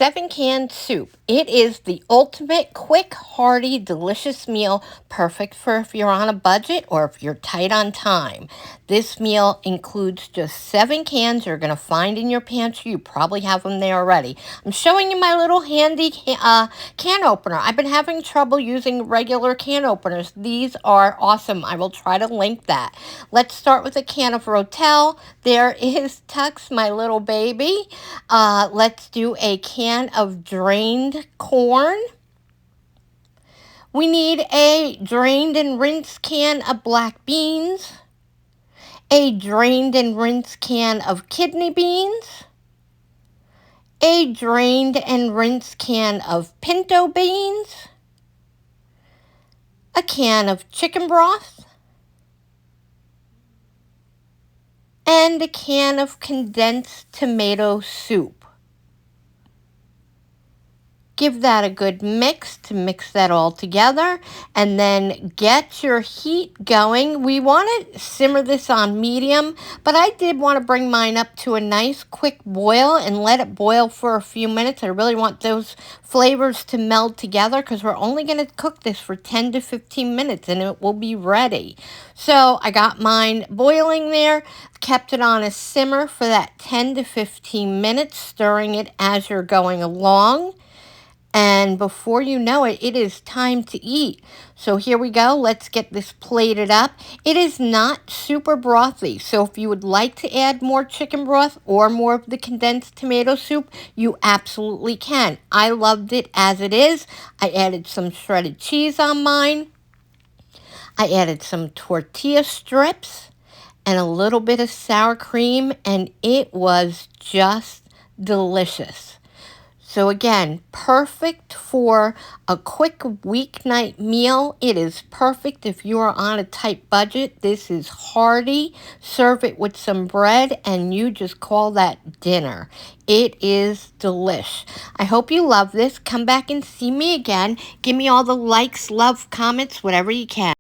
7-can soup. It is the ultimate quick, hearty, delicious meal, perfect for if you're on a budget or if you're tight on time. This meal includes just 7 cans you're going to find in your pantry. You probably have them there already. I'm showing you my little handy can opener. I've been having trouble using regular can openers. These are awesome. I will try to link that. Let's start with a can of Rotel. There is Tux, my little baby. Let's do a can of drained corn. We need a drained and rinsed can of black beans, a drained and rinsed can of kidney beans, a drained and rinsed can of pinto beans, a can of chicken broth, and a can of condensed tomato soup. Give that a good mix to mix that all together, and then get your heat going. We want to simmer this on medium, but I did want to bring mine up to a nice quick boil and let it boil for a few minutes. I really want those flavors to meld together because we're only going to cook this for 10 to 15 minutes and it will be ready. So I got mine boiling there, kept it on a simmer for that 10 to 15 minutes, stirring it as you're going along. And before you know it, it is time to eat. So here we go. Let's get this plated up. It is not super brothy. So if you would like to add more chicken broth or more of the condensed tomato soup, you absolutely can. I loved it as it is. I added some shredded cheese on mine. I added some tortilla strips and a little bit of sour cream, and it was just delicious. So again, perfect for a quick weeknight meal. It is perfect if you are on a tight budget. This is hearty. Serve it with some bread and you just call that dinner. It is delish. I hope you love this. Come back and see me again. Give me all the likes, love, comments, whatever you can.